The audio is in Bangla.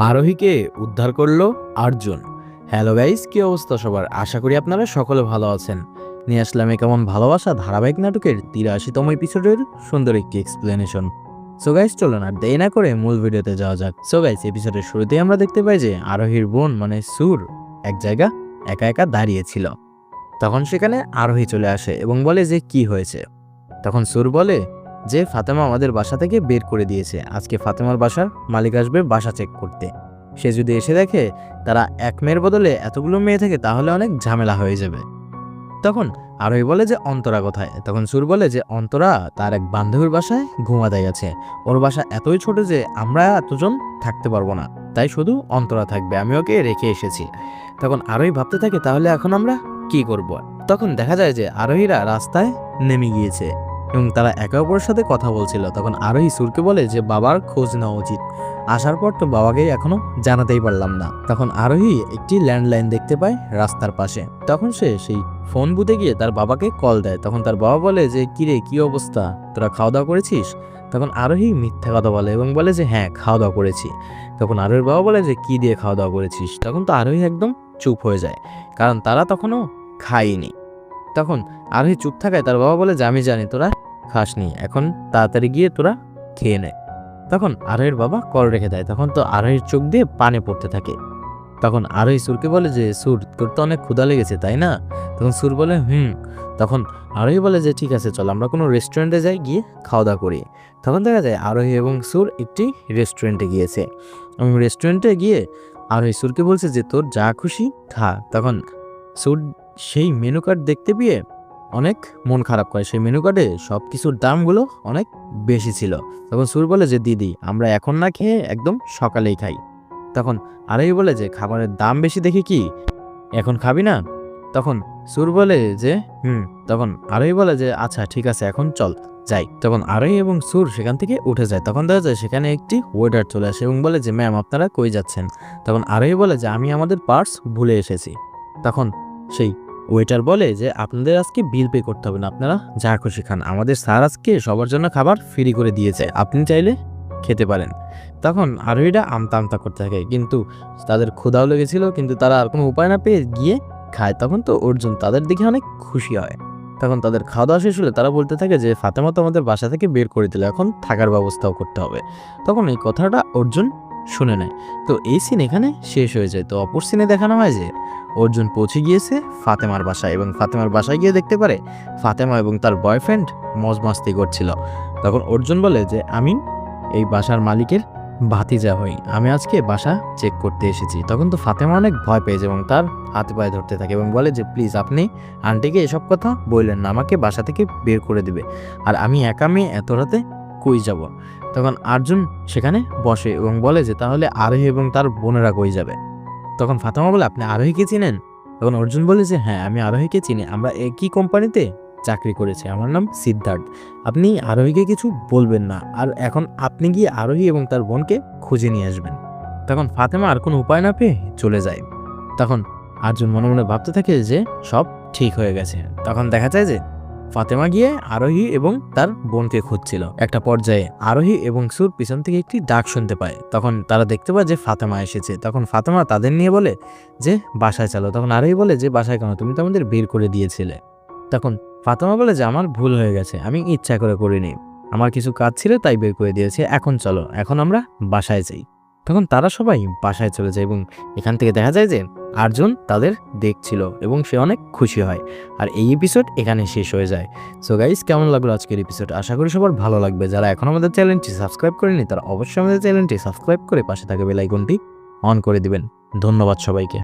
আরোহীকে উদ্ধার করলো আর্জুন। হ্যালো গাইস, কি অবস্থা সবার? আশা করি আপনারা সকলে ভালো আছেন। নিয়ে আসলাম কেমন ভালোবাসা ধারাবাহিক নাটকের ৮৩তম এপিসোডের সুন্দর একটি এক্সপ্লেনেশন। সো গাইস, চলুন আর দেরি না করে মূল ভিডিওতে যাওয়া যাক। সো গাইস, এপিসোডের শুরুতেই আমরা দেখতে পাই যে আরোহীর বোন মানে সুর এক জায়গা একা একা দাঁড়িয়েছিল। তখন সেখানে আরোহী চলে আসে এবং বলে যে কি হয়েছে। তখন সুর বলে যে ফাতেমা আমাদের বাসা থেকে বের করে দিয়েছে। আজকে ফাতেমার বাসার মালিক আসবে বাসা চেক করতে। সে যদি এসে দেখে তারা এক মেয়ের বদলে এতগুলো মেয়ে থাকে তাহলে অনেক ঝামেলা হয়ে যাবে। তখন আরোহী বলে যে অন্তরা কোথায়? তখন সুর বলে যে অন্তরা তার এক বান্ধবীর বাসায় ঘুমাতে গেছে। ওর বাসা এতই ছোট যে আমরা এতজন থাকতে পারবো না, তাই শুধু অন্তরা থাকবে, আমি ওকে রেখে এসেছি। তখন আরোহী ভাবতে থাকে তাহলে এখন আমরা কি করব। তখন দেখা যায় যে আরোহীরা রাস্তায় নেমে গিয়েছে এবং তারা একে অপরের সাথে কথা বলছিল। তখন আরোহী সুরকে বলে যে বাবার খোঁজ নেওয়া উচিত, আসার পর তো বাবাকে এখনো জানাতেই পারলাম না। তখন আরোহী একটি ল্যান্ডলাইন দেখতে পায় রাস্তার পাশে। তখন সে সেই ফোন বুথে গিয়ে তার বাবাকে কল দেয়। তখন তার বাবা বলে যে কিরে, কি অবস্থা, তোরা খাওয়া দাওয়া করেছিস? তখন আরোহী মিথ্যা কথা বলে এবং বলে যে হ্যাঁ, খাওয়া দাওয়া করেছি। তখন আরোহীর বাবা বলে যে কি দিয়ে খাওয়া দাওয়া করেছিস? তখন তো আরোহী একদম চুপ হয়ে যায়, কারণ তারা তখনও খায়নি। তখন আরোহী চুপ থাকায় তার বাবা বলে যে আমি জানি তোরা খাসনি, এখন তাড়াতাড়ি গিয়ে তোরা খেয়ে নে। তখন আরোহীর বাবা কল রেখে দেয়। তখন তো আরোহীর চোখ দিয়ে পানি পড়তে থাকে। তখন আরোহী সুরকে বলে যে সুর, তোর তো অনেক ক্ষুধা লেগেছে তাই না? তখন সুর বলে তখন আরোহী বলে যে ঠিক আছে, চল আমরা কোনো রেস্টুরেন্টে যাই, গিয়ে খাওয়া দাওয়া করি। তখন দেখা যায় আরোহী এবং সুর একটি রেস্টুরেন্টে গিয়েছে এবং রেস্টুরেন্টে গিয়ে আরোহী সুরকে বলছে যে তোর যা খুশি খা। তখন সুর সেই মেনু কার্ড দেখতে পেয়ে অনেক মন খারাপ করে। সেই মেনু কার্ডে সব কিছুর দামগুলো অনেক বেশি ছিল। তখন সুর বলে যে দিদি, আমরা এখন না খেয়ে একদম সকালেই খাই। তখন আরোহী বলে যে খাবারের দাম বেশি দেখে কি এখন খাবি না? তখন সুর বলে যে তখন আরোহী বলে যে আচ্ছা ঠিক আছে, এখন চল যাই। তখন আরোহী এবং সুর সেখান থেকে উঠে যায়। তখন দেখা যায় সেখানে একটি ওয়েটার চলে আসে এবং বলে যে ম্যাম, আপনারা কই যাচ্ছেন? তখন আরোহী বলে যে আমি আমাদের পার্স ভুলে এসেছি। তখন সেই ওয়েটার বলে যে আপনাদের আজকে বিল পে করতে হবে না, আপনারা যা খুশি খান, আমাদের স্যার আজকে সবার জন্য খাবার ফ্রি করে দিয়েছে, আপনি চাইলে খেতে পারেন। তখন আরোহীরা আমতা আমতা করতে থাকে, কিন্তু তাদের ক্ষুধাও লেগেছিল, কিন্তু তারা আর কোনো উপায় না পেয়ে গিয়ে খায়। তখন তো অর্জুন তাদের দিকে অনেক খুশি হয়। তখন তাদের খাওয়া দাওয়া শেষ হলে তারা বলতে থাকে যে ফাতেমা তো আমাদের বাসা থেকে বের করে দিল, এখন থাকার ব্যবস্থাও করতে হবে। তখন এই কথাটা অর্জুন শুনে নেয়। তো এই সিন এখানে শেষ হয়ে যায়। তো অপর সিনে দেখানো হয় যে অর্জুন পৌঁছে গিয়েছে ফাতেমার বাসায় এবং ফাতেমার বাসায় গিয়ে দেখতে পারে ফাতেমা এবং তার বয়ফ্রেন্ড মজ মাস্তি করছিল। তখন অর্জুন বলে যে আমি এই বাসার মালিকের ভাতিজা হই, আমি আজকে বাসা চেক করতে এসেছি। তখন তো ফাতেমা অনেক ভয় পেয়েছে এবং তার হাতে পায়ে ধরতে থাকে এবং বলে যে প্লিজ আপনি আন্টিকে এসব কথা বললেন না, আমাকে বাসা থেকে বের করে দিবে, আর আমি একা মেয়ে এত রাতে কই যাব। তখন অর্জুন সেখানে বসে এবং বলে যে তাহলে আরোহী এবং তার বোনেরা কই যাবে? তখন ফাতেমা বলে আপনি আরোহীকে চিনেন? তখন অর্জুন বলে যে হ্যাঁ, আমি আরোহীকে চিনি, আমরা একই কোম্পানিতে চাকরি করেছি, আমার নাম সিদ্ধার্থ। আপনি আরোহীকে কিছু বলবেন না, আর এখন আপনি গিয়ে আরোহী এবং তার বোনকে খুঁজে নিয়ে আসবেন। তখন ফাতেমা আর কোনো উপায় না পেয়ে চলে যায়। তখন অর্জুন মনে মনে ভাবতে থাকে যে সব ঠিক হয়ে গেছে। তখন দেখা যায় যে ফাতেমা গিয়ে আরোহী এবং তার বোনকে খুঁজছিল। একটা পর্যায়ে আরোহী এবং সুর পিছন থেকে একটি ডাক শুনতে পায়। তখন তারা দেখতে পায় যে ফাতেমা এসেছে। তখন ফাতেমা তাদের নিয়ে বলে যে বাসায় চলো। তখন আরোহী বলে যে বাসায় কেন, তুমি তো আমাদের বের করে দিয়েছিলে। তখন ফাতেমা বলে যে আমার ভুল হয়ে গেছে, আমি ইচ্ছা করে করিনি, আমার কিছু কাজ ছিল তাই বের করে দিয়েছে, এখন চলো, এখন আমরা বাসায় যাই। তখন তারা সবাই বাসায় চলে যায় এবং এখান থেকে দেখা যায় যে অর্জুন তাদের দেখছিল এবং সে অনেক খুশি হয়। আর এই এপিসোড এখানে শেষ হয়ে যায়। সো গাইস, কেমন লাগলো আজকের এপিসোড? আশা করি সবার ভালো লাগবে। যারা এখন আমাদের চ্যানেলটি সাবস্ক্রাইব করেনি তারা অবশ্যই আমাদের চ্যানেলটি সাবস্ক্রাইব করে পাশে থাকা বেল আইকনটি অন করে দিবেন। ধন্যবাদ সবাইকে।